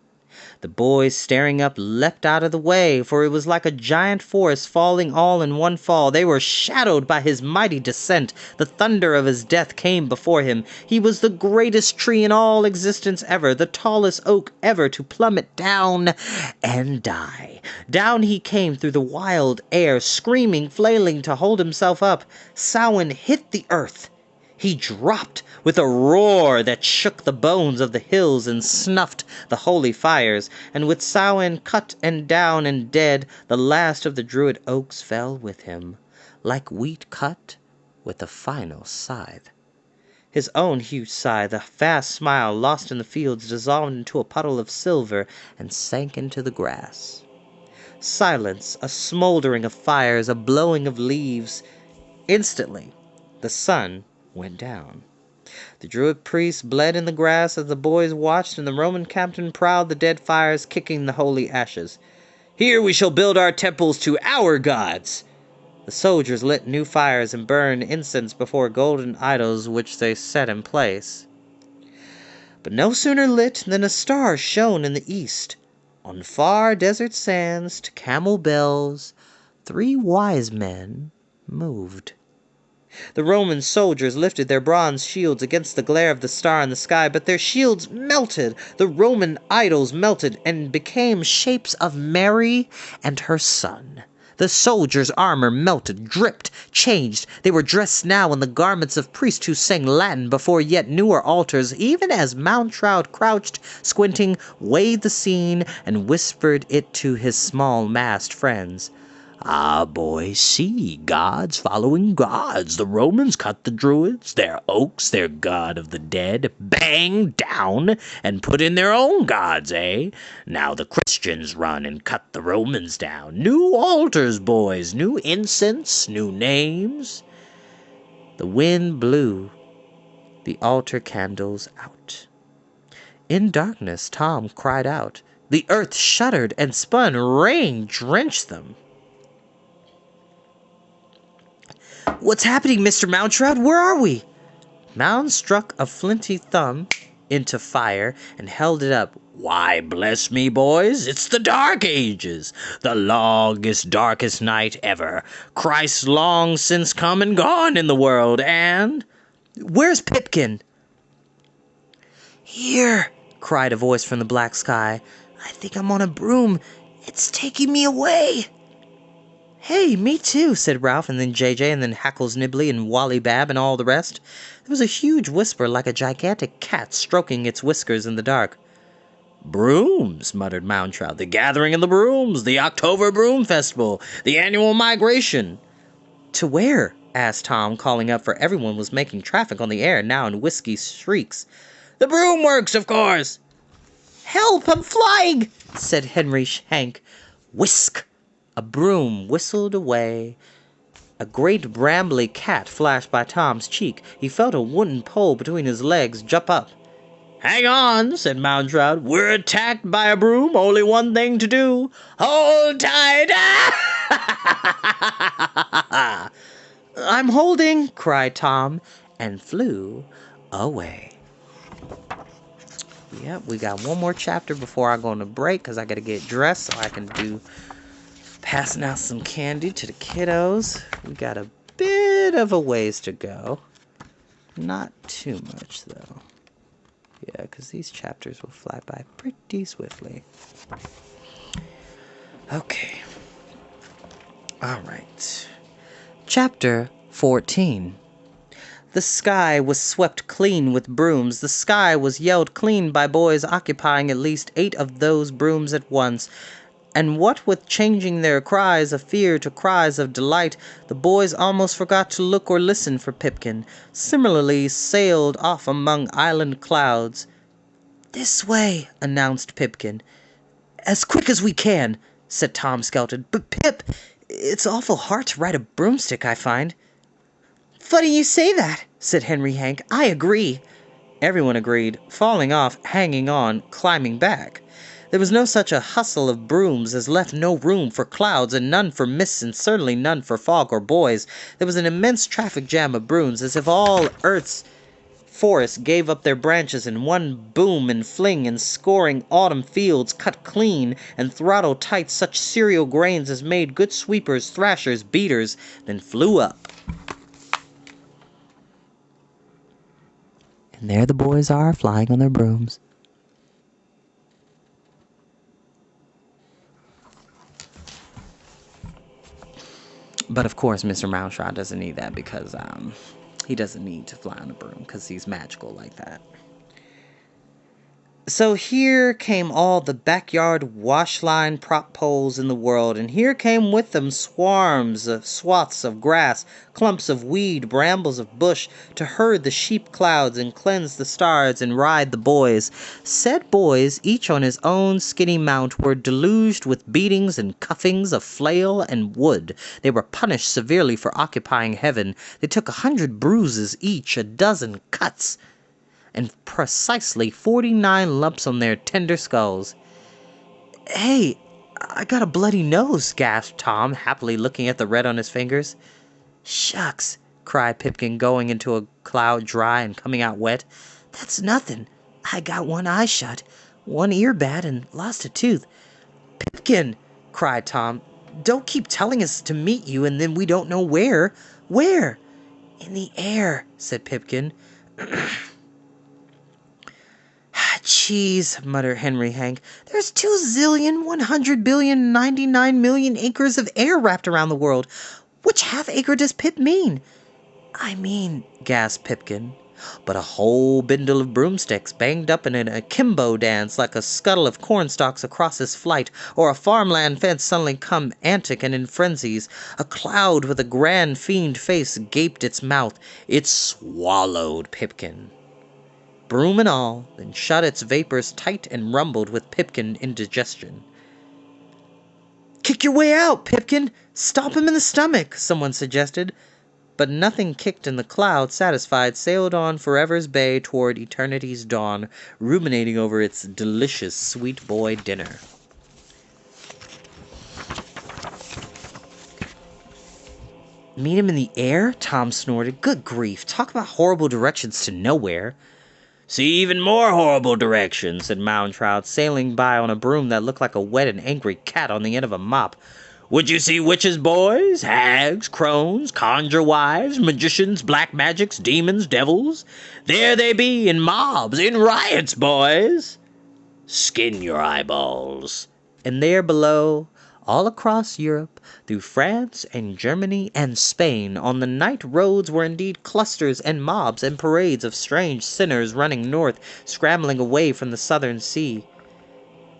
The boys staring up leapt out of the way, for it was like a giant forest falling all in one fall. They were shadowed by his mighty descent. The thunder of his death came before him. He was the greatest tree in all existence ever, the tallest oak ever to plummet down and die. Down he came through the wild air, screaming, flailing to hold himself up. Samhain hit the earth. He dropped with a roar that shook the bones of the hills and snuffed the holy fires, and with Samhain cut and down and dead, the last of the druid oaks fell with him, like wheat cut with a final scythe. His own huge sigh, the vast smile lost in the fields, dissolved into a puddle of silver and sank into the grass. Silence, a smoldering of fires, a blowing of leaves. Instantly, the sun went down. The druid priests bled in the grass as the boys watched, and the Roman captain prowled the dead fires, kicking the holy ashes. "Here we shall build our temples to our gods!" The soldiers lit new fires and burned incense before golden idols which they set in place. But no sooner lit than a star shone in the east. On far desert sands, to camel bells, 3 wise men moved. The Roman soldiers lifted their bronze shields against the glare of the star in the sky, but their shields melted. The Roman idols melted and became shapes of Mary and her son. The soldiers' armor melted, dripped, changed. They were dressed now in the garments of priests who sang Latin before yet newer altars, even as Mountroud crouched, squinting, weighed the scene, and whispered it to his small-masked friends. "Ah, boys, see, gods following gods. The Romans cut the Druids, their oaks, their god of the dead, bang, down, and put in their own gods, eh? Now the Christians run and cut the Romans down. New altars, boys, new incense, new names." The wind blew the altar candles out. In darkness, Tom cried out. The earth shuddered and spun. Rain drenched them. "What's happening, Mr. Mountroud? Where are we?" Mound struck a flinty thumb into fire and held it up. "Why, bless me, boys, it's the Dark Ages, the longest, darkest night ever. Christ long since come and gone in the world, and—" "Where's Pipkin?" "Here," cried a voice from the black sky. "I think I'm on a broom. It's taking me away." "Hey, me too," said Ralph, and then JJ, and then Hackles Nibley, and Wally Bab, and all the rest. There was a huge whisper like a gigantic cat stroking its whiskers in the dark. "Brooms," muttered Mountroud. "The gathering of the brooms, the October Broom Festival, the annual migration." "To where?" asked Tom, calling up, for everyone was making traffic on the air now in whiskey shrieks. "The broom works, of course." "Help, I'm flying," said Henry Hank. Whisk! A broom whistled away. A great brambly cat flashed by Tom's cheek. He felt a wooden pole between his legs jump up. "Hang on," said Mountroud. "We're attacked by a broom. Only one thing to do. Hold tight!" "I'm holding," cried Tom, and flew away. Yep, we got one more chapter before I go on a break, because I got to get dressed so I can do passing out some candy to the kiddos. We got a bit of a ways to go. Not too much, though. Yeah, because these chapters will fly by pretty swiftly. Okay. Alright. Chapter 14. The sky was swept clean with brooms. The sky was yelled clean by boys occupying at least 8 of those brooms at once. And what with changing their cries of fear to cries of delight, the boys almost forgot to look or listen for Pipkin, similarly sailed off among island clouds. "This way," announced Pipkin. "As quick as we can," said Tom Skelton. "But Pip, it's awful hard to ride a broomstick, I find." "Funny you say that," said Henry Hank. "I agree." Everyone agreed, falling off, hanging on, climbing back. There was no such a hustle of brooms as left no room for clouds, and none for mists, and certainly none for fog or boys. There was an immense traffic jam of brooms, as if all Earth's forests gave up their branches in one boom and fling, and scoring autumn fields, cut clean, and throttled tight such cereal grains as made good sweepers, thrashers, beaters, then flew up. And there the boys are, flying on their brooms. But of course, Mr. Mousetrap doesn't need that because he doesn't need to fly on a broom because he's magical like that. So here came all the backyard wash-line prop poles in the world, and here came with them swarms of swaths of grass, clumps of weed, brambles of bush, to herd the sheep clouds and cleanse the stars and ride the boys. Said boys, each on his own skinny mount, were deluged with beatings and cuffings of flail and wood. They were punished severely for occupying heaven. They took 100 bruises each, a dozen cuts, and precisely 49 lumps on their tender skulls. "Hey, I got a bloody nose," gasped Tom, happily looking at the red on his fingers. "Shucks," cried Pipkin, going into a cloud dry and coming out wet. "That's nothing. I got one eye shut, one ear bad, and lost a tooth." "Pipkin," cried Tom, "don't keep telling us to meet you and then we don't know where. Where?" "In the air," said Pipkin. "Cheese," muttered Henry Hank. "There's 2,100,000,099,000,000 acres of air wrapped around the world. Which half acre does Pip mean?" "I mean," gasped Pipkin, "but a whole bindle of broomsticks banged up in an akimbo dance like a scuttle of cornstalks across his flight, or a farmland fence suddenly come antic and in frenzies. A cloud with a grand fiend face gaped its mouth. It swallowed Pipkin, broom and all, then shut its vapors tight and rumbled with Pipkin indigestion. "Kick your way out, Pipkin! Stomp him in the stomach," someone suggested. But nothing kicked, and the cloud, satisfied, sailed on forever's bay toward eternity's dawn, ruminating over its delicious sweet boy dinner. "Meet him in the air?" Tom snorted. "Good grief, talk about horrible directions to nowhere." "See even more horrible directions," said Mountrout, sailing by on a broom that looked like a wet and angry cat on the end of a mop. "Would you see witches, boys? Hags, crones, conjure wives, magicians, black magics, demons, devils? There they be, in mobs, in riots, boys! Skin your eyeballs." And there below, all across Europe, through France and Germany and Spain, on the night roads were indeed clusters and mobs and parades of strange sinners running north, scrambling away from the southern sea.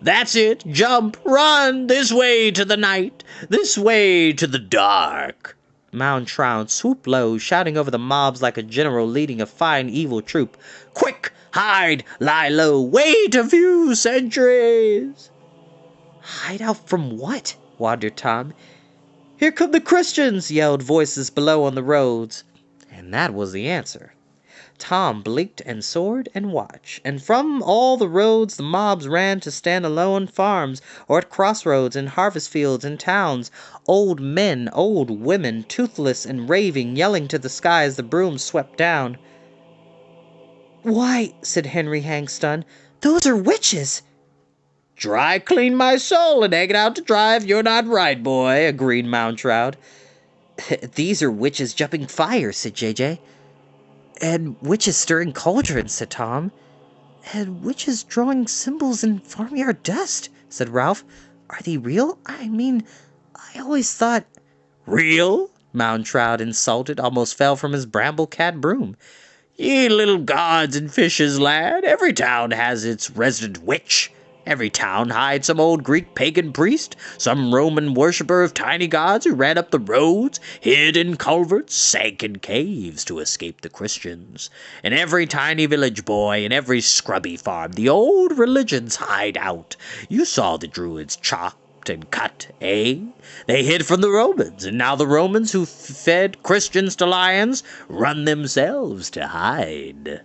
"That's it! Jump! Run! This way to the night! This way to the dark!" Mountrout swooped low, shouting over the mobs like a general leading a fine evil troop. "Quick! Hide! Lie low! Wait a few centuries!" "Hide out from what?" wondered Tom. "Here come the Christians!" yelled voices below on the roads. And that was the answer. Tom blinked and soared and watched, and from all the roads the mobs ran to stand alone on farms, or at crossroads, in harvest fields, in towns. Old men, old women, toothless and raving, yelling to the sky as the brooms swept down. "Why," said Henry Hank, stunned, "those are witches!" "Dry clean my soul and hang it out to dry if you're not right, boy," agreed Mountrout. "These are witches jumping fire," said JJ. "And witches stirring cauldrons," said Tom. "And witches drawing symbols in farmyard dust," said Ralph. "Are they real? I mean, I always thought—" "Real?" Mountrout, insulted, almost fell from his bramble-cat broom. "Ye little gods and fishes, lad, every town has its resident witch. Every town hides some old Greek pagan priest, some Roman worshipper of tiny gods who ran up the roads, hid in culverts, sank in caves to escape the Christians. In every tiny village, boy, in every scrubby farm, the old religions hide out. You saw the Druids chopped and cut, eh? They hid from the Romans, and now the Romans who fed Christians to lions run themselves to hide.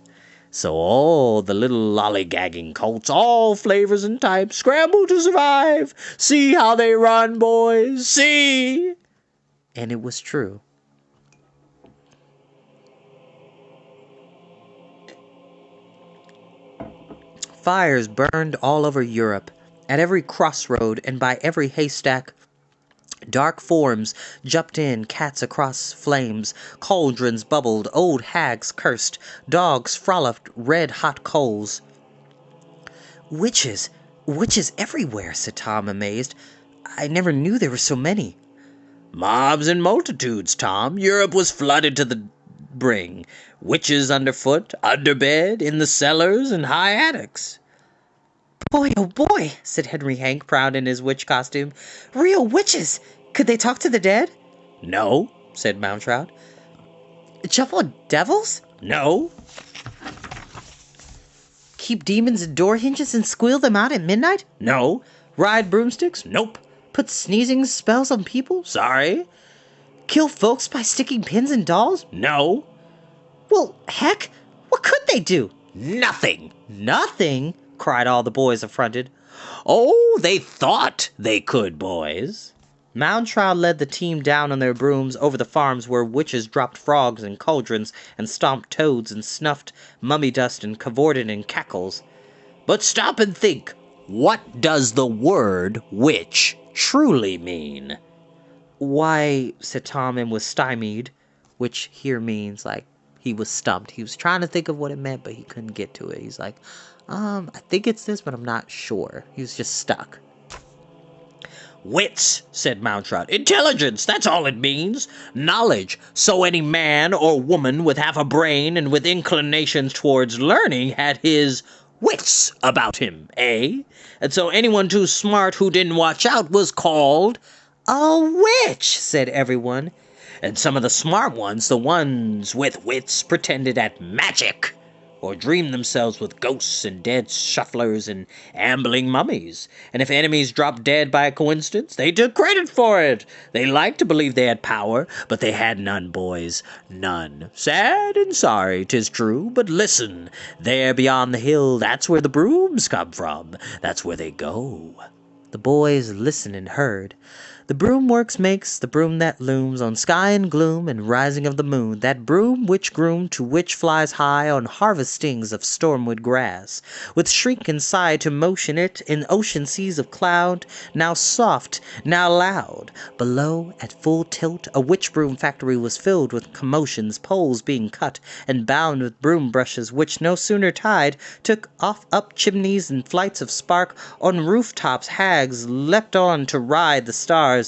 So all the little lollygagging colts, all flavors and types, scramble to survive. See how they run, boys, see! And it was true. Fires burned all over Europe, at every crossroad and by every haystack. Dark forms jumped in, cats across flames, cauldrons bubbled, old hags cursed, dogs frolicked red-hot coals. Witches everywhere, said Tom, amazed. I never knew there were so many. Mobs and multitudes, Tom. Europe was flooded to the brim. Witches underfoot, under bed, in the cellars and high attics. Boy, oh boy, said Henry Hank, proud in his witch costume. Real witches! Could they talk to the dead? No, said Mountrout. Shuffle devils? No. Keep demons at door hinges and squeal them out at midnight? No. Ride broomsticks? Nope. Put sneezing spells on people? Sorry. Kill folks by sticking pins in dolls? No. Well, heck, what could they do? Nothing. Nothing? Cried all the boys affronted. Oh, they thought they could, boys. Mountrout led the team down on their brooms over the farms where witches dropped frogs in cauldrons and stomped toads and snuffed mummy dust and cavorted in cackles. But stop and think. What does the word witch truly mean? Why, said Tom and was stymied, which here means like he was stumped. He was trying to think of what it meant, but he couldn't get to it. He's like, I think it's this, but I'm not sure. He was just stuck. Wits, said Mountrout. Intelligence, that's all it means. Knowledge. So any man or woman with half a brain and with inclinations towards learning had his wits about him, eh? And so anyone too smart who didn't watch out was called a witch, said everyone. And some of the smart ones, the ones with wits, pretended at magic, or dreamed themselves with ghosts and dead shufflers and ambling mummies. And if enemies dropped dead by a coincidence, they took credit for it. They liked to believe they had power, but they had none, boys, none. Sad and sorry, 'tis true, but listen, there beyond the hill, that's where the brooms come from. That's where they go. The boys listened and heard. The broom works makes the broom that looms on sky and gloom and rising of the moon, that broom which groom to which flies high on harvestings of stormwood grass, with shriek and sigh to motion it in ocean seas of cloud, now soft, now loud. Below, at full tilt, a witch broom factory was filled with commotions, poles being cut and bound with broom brushes, which no sooner tied, took off up chimneys and flights of spark, on rooftops hags leapt on to ride the stars,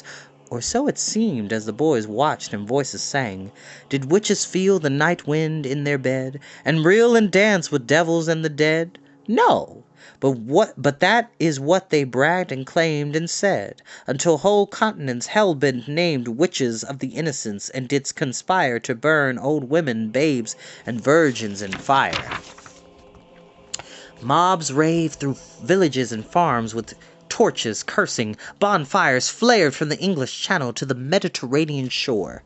or so it seemed as the boys watched and voices sang. Did witches feel the night wind in their bed, and reel and dance with devils and the dead? No, but that is what they bragged and claimed and said, until whole continents hell-bent named witches of the innocents, and didst conspire to burn old women, babes, and virgins in fire. Mobs raved through villages and farms with torches cursing, bonfires flared from the English Channel to the Mediterranean shore.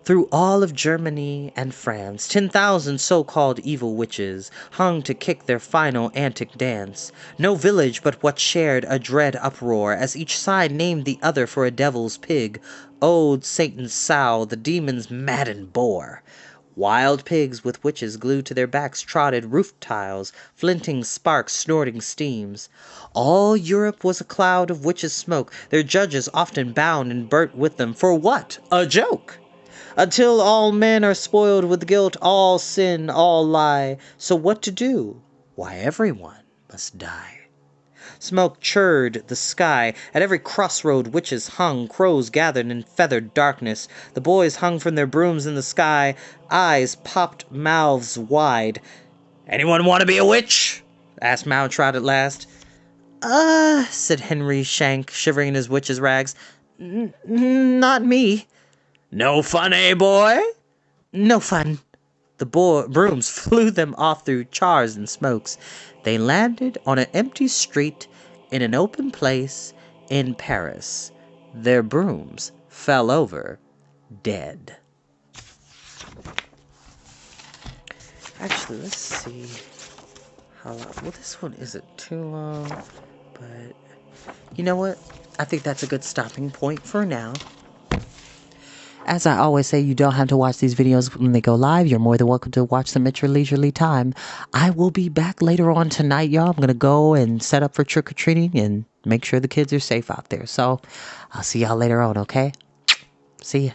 Through all of Germany and France, 10,000 so-called evil witches hung to kick their final antic dance. No village but what shared a dread uproar, as each side named the other for a devil's pig, old Satan's sow, the demon's maddened boar. Wild pigs with witches glued to their backs trotted roof tiles, flinting sparks, snorting steams. All Europe was a cloud of witches' smoke, their judges often bound and burnt with them. For what? A joke! Until all men are spoiled with guilt, all sin, all lie. So what to do? Why, everyone must die. Smoke churred the sky. At every crossroad witches hung, crows gathered in feathered darkness. The boys hung from their brooms in the sky, eyes popped, mouths wide. "Anyone want to be a witch?" asked Mountrout at last. Said Henry Shank, shivering in his witch's rags. Not me. No fun, eh, boy? No fun. The brooms flew them off through chars and smokes. They landed on an empty street in an open place in Paris. Their brooms fell over, dead. Actually, let's see how long. Well, this one isn't too long, but you know what? I think that's a good stopping point for now. As I always say, you don't have to watch these videos when they go live. You're more than welcome to watch them at your leisurely time. I will be back later on tonight, y'all. I'm going to go and set up for trick-or-treating and make sure the kids are safe out there. So I'll see y'all later on, okay? See ya.